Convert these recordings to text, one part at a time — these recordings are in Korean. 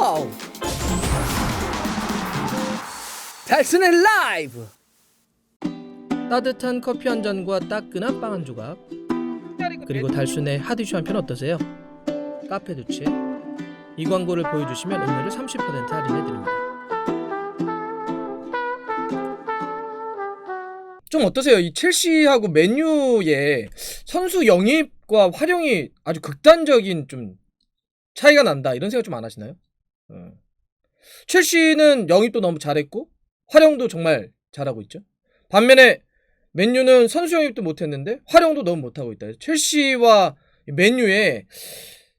와우! 달순의 라이브! 따뜻한 커피 한 잔과 따끈한 빵 한 조각, 그리고 달순의 핫이슈 한 편 어떠세요? 카페 두치. 이 광고를 보여주시면 음료를 30% 할인해드립니다. 좀 어떠세요? 이 첼시하고 맨유의 선수 영입과 활용이 아주 극단적인 좀 차이가 난다, 이런 생각 좀 안 하시나요? 첼시는 영입도 너무 잘했고 활용도 정말 잘하고 있죠. 반면에 맨유는 선수 영입도 못했는데 활용도 너무 못하고 있다. 첼시와 맨유의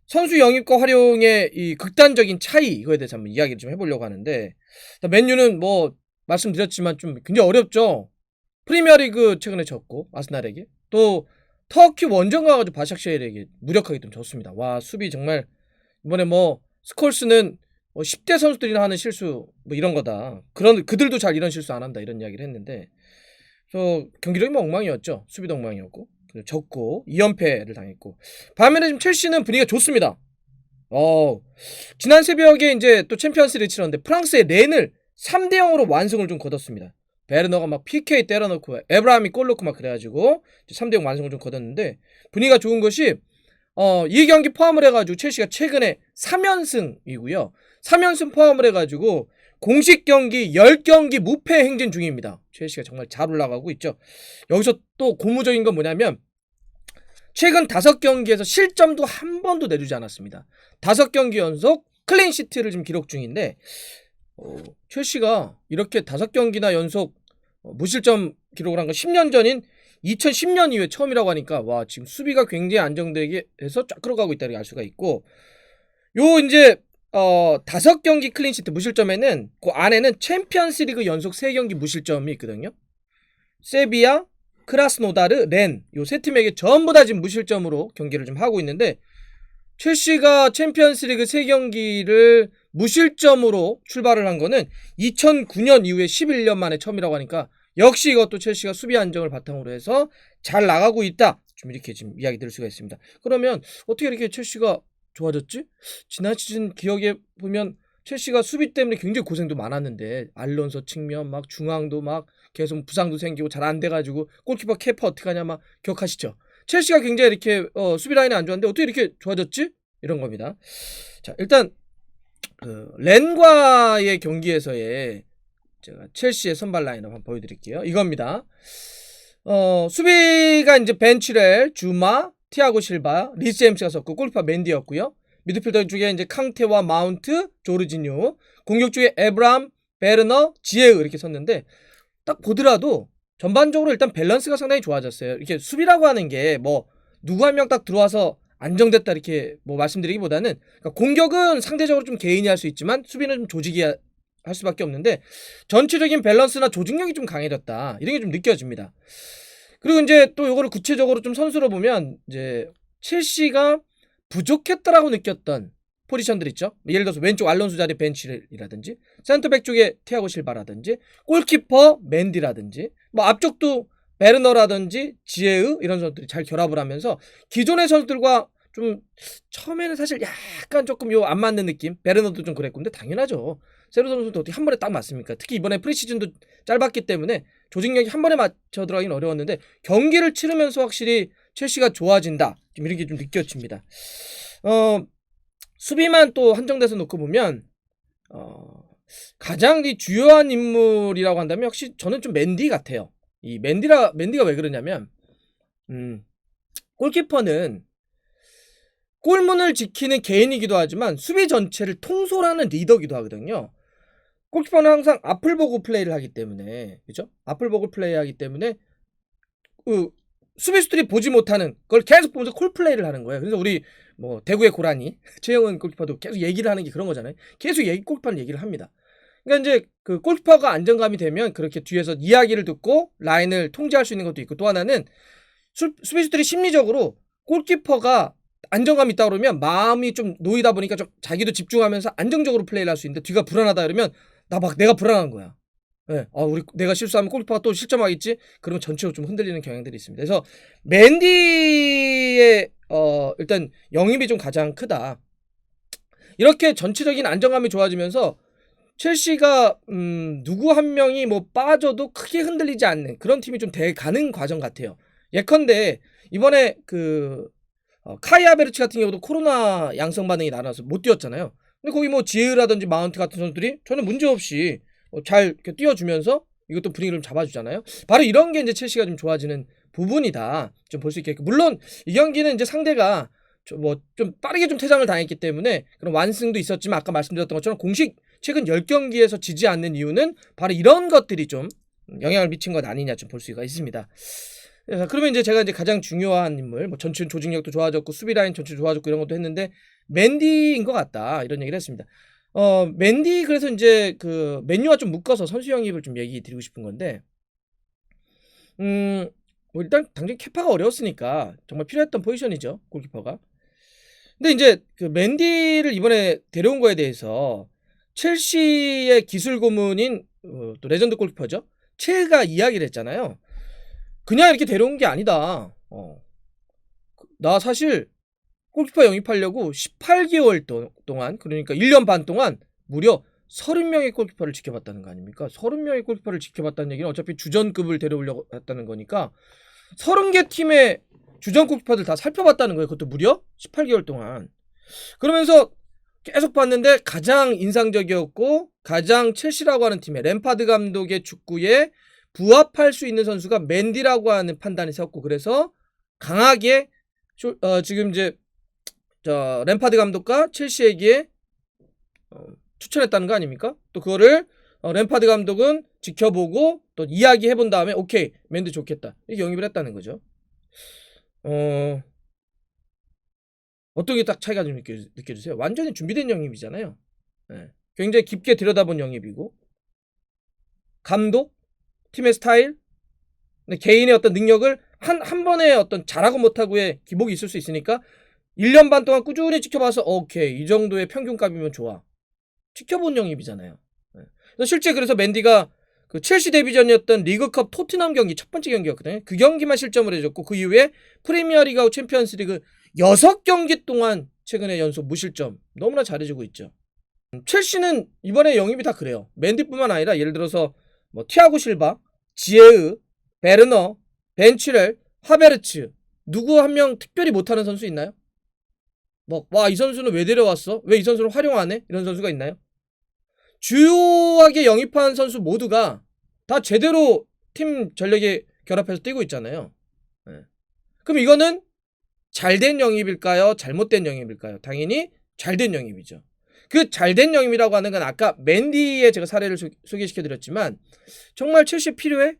선수 영입과 활용의 이 극단적인 차이, 이거에 대해서 한번 이야기를 좀 해보려고 하는데, 맨유는 뭐 말씀드렸지만 좀 굉장히 어렵죠. 프리미어리그 최근에 졌고 아스날에게, 또 터키 원정 가가지고 바샥시엘에게 무력하게 좀 졌습니다. 와, 수비 정말 이번에 뭐 스콜스는 10대 선수들이나 하는 실수 뭐 이런 거다, 그런 그들도 잘 이런 실수 안 한다, 이런 이야기를 했는데, 저 경기력이 뭐 엉망이었죠. 수비도 엉망이었고 졌고 2연패를 당했고. 반면에 지금 첼시는 분위기가 좋습니다. 지난 새벽에 이제 또 챔피언스리그 치렀는데 프랑스의 렌을 3대 0으로 완승을 좀 거뒀습니다. 베르너가 막 PK 때려넣고 에브라함이 골 넣고 막 그래가지고 3대 0 완승을 좀 거뒀는데, 분위기가 좋은 것이 이 경기 포함을 해가지고 첼시가 최근에 3연승이고요. 3연승 포함을 해가지고 공식 경기 10경기 무패 행진 중입니다. 첼시가 정말 잘 올라가고 있죠. 여기서 또 고무적인 건 뭐냐면, 최근 5경기에서 실점도 한 번도 내주지 않았습니다. 5경기 연속 클린시트를 지금 기록 중인데, 첼시가 이렇게 5경기나 연속 무실점 기록을 한 건 10년 전인 2010년 이후에 처음이라고 하니까, 와, 지금 수비가 굉장히 안정되게 해서 쫙 끌어가고 있다는 걸 알 수가 있고, 요 이제 5경기 클린시트 무실점에는 그 안에는 챔피언스리그 연속 3경기 무실점이 있거든요. 세비야, 크라스노다르, 렌, 요 세 팀에게 전부 다 지금 무실점으로 경기를 좀 하고 있는데, 첼시가 챔피언스리그 3경기를 무실점으로 출발을 한 거는 2009년 이후에 11년 만에 처음이라고 하니까, 역시 이것도 첼시가 수비 안정을 바탕으로 해서 잘 나가고 있다, 좀 이렇게 지금 이야기 들을 수가 있습니다. 그러면 어떻게 이렇게 첼시가 좋아졌지? 지난 시즌 기억에 보면 첼시가 수비 때문에 굉장히 고생도 많았는데, 알론소 측면 막 중앙도 막 계속 부상도 생기고 잘 안 돼가지고 골키퍼 케파 어떡하냐 막 기억하시죠? 첼시가 굉장히 이렇게 수비 라인이 안 좋았는데 어떻게 이렇게 좋아졌지? 이런 겁니다. 자, 일단 렌과의 경기에서의 제가 첼시의 선발 라인업 한번 보여드릴게요. 이겁니다. 수비가 이제 벤치렐, 주마, 티아고 실바, 리스 제임스가 섰고, 골키퍼 맨디였고요. 미드필더 쪽에 이제 캉테와 마운트, 조르지뉴, 공격 쪽에 에브람, 베르너, 지에으 이렇게 섰는데, 딱 보더라도 전반적으로 일단 밸런스가 상당히 좋아졌어요. 이렇게 수비라고 하는 게 뭐 누구 한 명 딱 들어와서 안정됐다 이렇게 뭐 말씀드리기보다는, 그러니까 공격은 상대적으로 좀 개인이 할 수 있지만 수비는 좀 조직이 할 수밖에 없는데, 전체적인 밸런스나 조직력이 좀 강해졌다, 이런 게 좀 느껴집니다. 그리고 이제 또 요거를 구체적으로 좀 선수로 보면, 이제 첼시가 부족했다라고 느꼈던 포지션들 있죠. 예를 들어서 왼쪽 알론소 자리 벤치라든지, 센터백 쪽에 티아고 실바라든지, 골키퍼 맨디라든지, 뭐 앞쪽도 베르너라든지 지에으 이런 선수들이 잘 결합을 하면서 기존의 선수들과 좀 처음에는 사실 약간 조금 요 안 맞는 느낌, 베르너도 좀 그랬고, 근데 당연하죠. 새로 선수도 어떻게 한 번에 딱 맞습니까? 특히 이번에 프리시즌도 짧았기 때문에 조직력이 한 번에 맞춰 들어가긴 어려웠는데, 경기를 치르면서 확실히 첼시가 좋아진다, 좀 이렇게 좀 느껴집니다. 수비만 또 한정돼서 놓고 보면 가장 이 주요한 인물이라고 한다면 역시 저는 좀 맨디 같아요. 이 맨디가 왜 그러냐면, 골키퍼는 골문을 지키는 개인이기도 하지만 수비 전체를 통솔하는 리더기도 하거든요. 골키퍼는 항상 앞을 보고 플레이를 하기 때문에, 그죠? 앞을 보고 플레이하기 때문에 수비수들이 보지 못하는 걸 계속 보면서 콜플레이를 하는 거예요. 그래서 우리 뭐 대구의 고라니 최영은 골키퍼도 계속 얘기를 하는 게 그런 거잖아요. 계속 골키퍼는 얘기를 합니다. 그러니까 이제 그 골키퍼가 안정감이 되면 그렇게 뒤에서 이야기를 듣고 라인을 통제할 수 있는 것도 있고, 또 하나는 수비수들이 심리적으로 골키퍼가 안정감이 있다 그러면 마음이 좀 놓이다 보니까 좀 자기도 집중하면서 안정적으로 플레이를 할 수 있는데, 뒤가 불안하다 그러면 내가 불안한 거야. 네. 내가 실수하면 골키퍼가 또 실점하겠지? 그러면 전체로 좀 흔들리는 경향들이 있습니다. 그래서 맨디의 일단 영입이 좀 가장 크다. 이렇게 전체적인 안정감이 좋아지면서 첼시가 누구 한 명이 뭐 빠져도 크게 흔들리지 않는 그런 팀이 좀 돼가는 과정 같아요. 예컨대 이번에 카이 하베르츠 같은 경우도 코로나 양성 반응이 나와서 못 뛰었잖아요. 근데 거기 뭐 지으라든지 마운트 같은 선수들이 저는 문제없이 잘 이렇게 뛰어주면서 이것도 분위기를 좀 잡아주잖아요. 바로 이런 게 이제 첼시가 좀 좋아지는 부분이다. 좀 볼 수 있겠고. 물론 이 경기는 이제 상대가 좀 빠르게 좀 퇴장을 당했기 때문에 그런 완승도 있었지만 아까 말씀드렸던 것처럼 공식 최근 10경기에서 지지 않는 이유는 바로 이런 것들이 좀 영향을 미친 것 아니냐 좀 볼 수가 있습니다. 그러면 이제 제가 가장 중요한 인물, 뭐 전체 조직력도 좋아졌고 수비 라인 전체 좋아졌고 이런 것도 했는데 맨디인 것 같다 이런 얘기를 했습니다. 맨디 그래서 이제 맨유와 좀 묶어서 선수 영입을 좀 얘기 드리고 싶은 건데, 뭐 일단 당연히 케파가 어려웠으니까 정말 필요했던 포지션이죠 골키퍼가. 근데 이제 맨디를 이번에 데려온 거에 대해서 첼시의 기술 고문인 또 레전드 골키퍼죠 체가 이야기를 했잖아요. 그냥 이렇게 데려온 게 아니다. 나 사실 골키퍼 영입하려고 18개월 동안 그러니까 1년 반 동안 무려 30명의 골키퍼를 지켜봤다는 거 아닙니까? 30명의 골키퍼를 지켜봤다는 얘기는 어차피 주전급을 데려오려고 했다는 거니까 30개 팀의 주전 골키퍼들 다 살펴봤다는 거예요. 그것도 무려 18개월 동안. 그러면서 계속 봤는데 가장 인상적이었고 가장 첼시라고 하는 팀의 램파드 감독의 축구에 부합할 수 있는 선수가 맨디라고 하는 판단이 섰고, 그래서 강하게 지금 이제 램파드 감독과 첼시에게 추천했다는 거 아닙니까? 또 그거를 램파드 감독은 지켜보고 또 이야기해본 다음에 오케이 맨디 좋겠다 이렇게 영입을 했다는 거죠. 어떤 게 딱 차이가 좀 느껴지세요? 완전히 준비된 영입이잖아요. 네. 굉장히 깊게 들여다본 영입이고 감독, 팀의 스타일, 개인의 어떤 능력을 한 번에 어떤 잘하고 못하고의 기복이 있을 수 있으니까 1년 반 동안 꾸준히 지켜봐서 오케이 이 정도의 평균값이면 좋아. 지켜본 영입이잖아요. 네. 실제 그래서 맨디가 첼시 데뷔전이었던 리그컵 토트넘 경기 첫 번째 경기였거든요. 그 경기만 실점을 해줬고 그 이후에 프리미어리그하고 챔피언스리그 6경기 동안 최근에 연속 무실점 너무나 잘해주고 있죠. 첼시는 이번에 영입이 다 그래요. 맨디뿐만 아니라 예를 들어서 뭐 티아고 실바, 지에으, 베르너, 벤치렐, 하베르츠 누구 한 명 특별히 못하는 선수 있나요? 이 선수는 왜 데려왔어? 왜 이 선수를 활용 안 해? 이런 선수가 있나요? 주요하게 영입한 선수 모두가 다 제대로 팀 전력에 결합해서 뛰고 있잖아요. 네. 그럼 이거는 잘된 영입일까요? 잘못된 영입일까요? 당연히 잘된 영입이죠. 그 잘된 영입이라고 하는 건 아까 맨디의 제가 사례를 소개시켜드렸지만 정말 첼시에 필요해?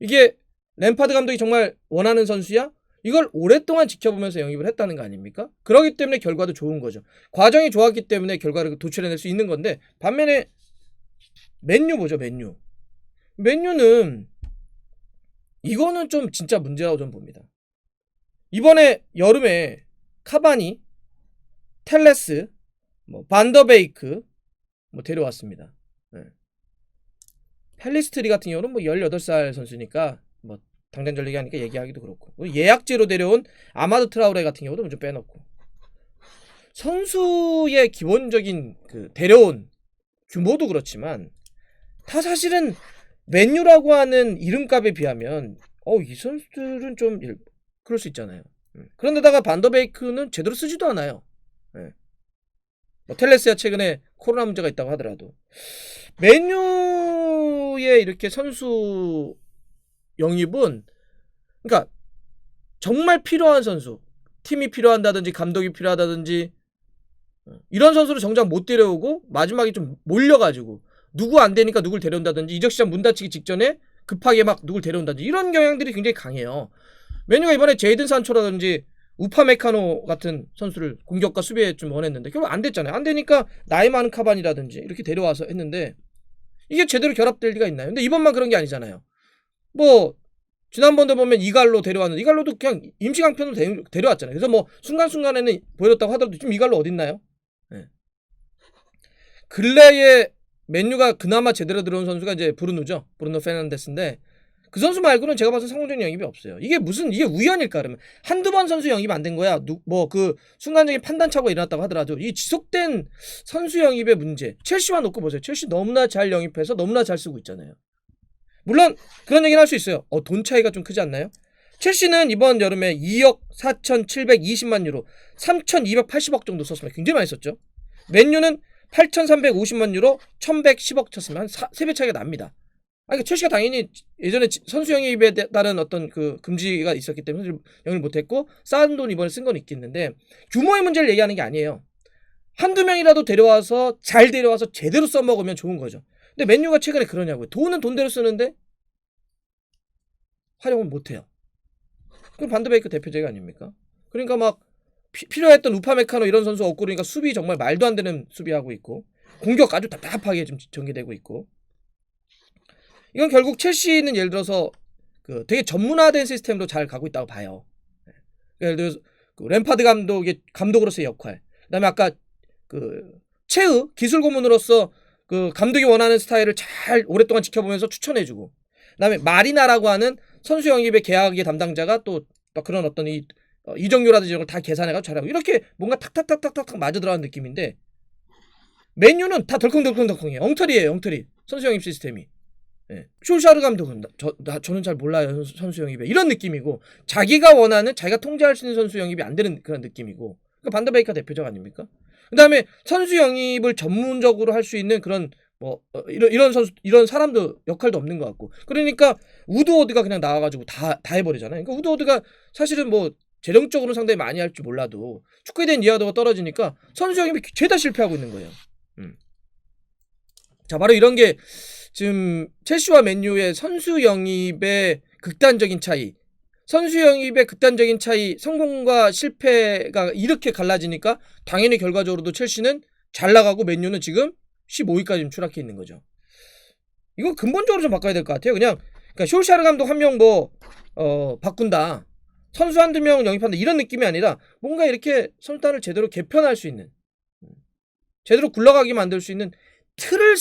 이게 램파드 감독이 정말 원하는 선수야? 이걸 오랫동안 지켜보면서 영입을 했다는 거 아닙니까? 그러기 때문에 결과도 좋은 거죠. 과정이 좋았기 때문에 결과를 도출해낼 수 있는 건데, 반면에 맨유 보죠. 맨유는 이거는 좀 진짜 문제라고 저는 봅니다. 이번에 여름에 카바니, 텔레스, 반더베이크 데려왔습니다. 네. 펠리스트리 같은 경우는 18살 선수니까 당장 전력이 하니까 얘기하기도 그렇고, 예약제로 데려온 아마드 트라우레 같은 경우도 좀 빼놓고, 선수의 기본적인 데려온 규모도 그렇지만 다 사실은 맨유라고 하는 이름값에 비하면 이 선수들은 좀 그럴 수 있잖아요. 그런데다가 반더베이크는 제대로 쓰지도 않아요. 텔레스야 최근에 코로나 문제가 있다고 하더라도 맨유의 이렇게 선수 영입은 그러니까 정말 필요한 선수, 팀이 필요한다든지 감독이 필요하다든지 이런 선수를 정작 못 데려오고 마지막에 좀 몰려가지고 누구 안 되니까 누굴 데려온다든지 이적 시장 문 닫히기 직전에 급하게 막 누굴 데려온다든지 이런 경향들이 굉장히 강해요. 맨유가 이번에 제이든 산초라든지 우파메카노 같은 선수를 공격과 수비에 좀 원했는데 결국 안 됐잖아요. 안 되니까 나이 많은 카반이라든지 이렇게 데려와서 했는데 이게 제대로 결합될 리가 있나요? 근데 이번만 그런 게 아니잖아요. 지난번도 보면 이갈로 데려왔는데 이갈로도 그냥 임시강편으로 데려왔잖아요. 그래서 순간순간에는 보여줬다고 하더라도 지금 이갈로 어딨나요? 네. 근래에 맨유가 그나마 제대로 들어온 선수가 이제 브루노 페르난데스인데 그 선수 말고는 제가 봐서 성공적인 영입이 없어요. 이게 우연일까 그러면 한두 번 선수 영입 안 된 거야. 뭐 그 순간적인 판단착오가 일어났다고 하더라도 이 지속된 선수 영입의 문제. 첼시와 놓고 보세요. 첼시 너무나 잘 영입해서 너무나 잘 쓰고 있잖아요. 물론 그런 얘기는 할 수 있어요. 돈 차이가 좀 크지 않나요? 첼시는 이번 여름에 2억 4,720만 유로 3,280억 정도 썼으면 굉장히 많이 썼죠. 맨유는 8,350만 유로 1,110억 쳤으면 한 3배 차이가 납니다. 그러니까 첼시가 당연히 예전에 선수 영입에 따른 어떤 그 금지가 있었기 때문에 선수 영입을 못했고 쌓은 돈 이번에 쓴 건 있겠는데 규모의 문제를 얘기하는 게 아니에요. 한두 명이라도 잘 데려와서 제대로 써먹으면 좋은 거죠. 근데 맨유가 최근에 그러냐고요. 돈은 돈대로 쓰는데 활용을 못해요. 그럼 반드베이크 대표적이 아닙니까? 그러니까 막 필요했던 우파메카노 이런 선수 없고 그러니까 수비 정말 말도 안 되는 수비하고 있고 공격 아주 답답하게 좀 전개되고 있고 이건 결국 첼시는 예를 들어서 그 되게 전문화된 시스템으로 잘 가고 있다고 봐요. 예를 들어서 그 램파드 감독으로서의 역할, 그다음에 아까 그 최의 기술 고문으로서 그 감독이 원하는 스타일을 잘 오랫동안 지켜보면서 추천해주고, 그다음에 마리나라고 하는 선수 영입의 계약의 담당자가 또 그런 어떤 이적료라든지 이런 걸 다 계산해가지고 잘하고 이렇게 뭔가 탁탁탁탁탁 맞아 들어가는 느낌인데 맨유는 다 덜컹덜컹덜컹해요. 엉터리예요, 엉터리. 선수 영입 시스템이. 예. 숄샤르 감독은 저는 잘 몰라요, 선수 영입에 이런 느낌이고 자기가 원하는 자기가 통제할 수 있는 선수 영입이 안 되는 그런 느낌이고 그러니까 반더베이커 대표적 아닙니까? 그다음에 선수 영입을 전문적으로 할 수 있는 그런 뭐 이런 선수 이런 사람도 역할도 없는 것 같고 그러니까 우드워드가 그냥 나와가지고 다 해버리잖아요. 그러니까 우드워드가 사실은 뭐 재정적으로는 상당히 많이 할 줄 몰라도 축구에 대한 이해도가 떨어지니까 선수 영입이 죄다 실패하고 있는 거예요. 자, 바로 이런 게 지금 첼시와 맨유의 선수 영입의 극단적인 차이, 성공과 실패가 이렇게 갈라지니까 당연히 결과적으로도 첼시는 잘 나가고 맨유는 지금 15위까지 추락해 있는 거죠. 이건 근본적으로 좀 바꿔야 될 것 같아요. 그러니까 숄샤르 감독 한 명 바꾼다, 선수 한두 명 영입한다 이런 느낌이 아니라 뭔가 이렇게 선수단을 제대로 개편할 수 있는, 제대로 굴러가게 만들 수 있는 틀을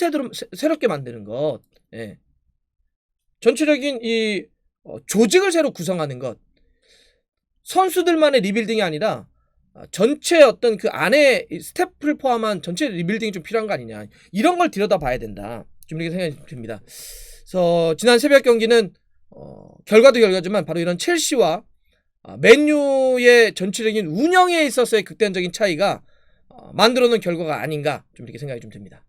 새롭게 만드는 것, 예. 전체적인 이 조직을 새로 구성하는 것, 선수들만의 리빌딩이 아니라 전체 어떤 그 안에 스태프를 포함한 전체 리빌딩이 좀 필요한 거 아니냐, 이런 걸 들여다봐야 된다, 좀 이렇게 생각이 듭니다. 그래서 지난 새벽 경기는 결과도 결과지만 바로 이런 첼시와 맨유의 전체적인 운영에 있어서의 극단적인 차이가 만들어놓은 결과가 아닌가, 좀 이렇게 생각이 좀 듭니다.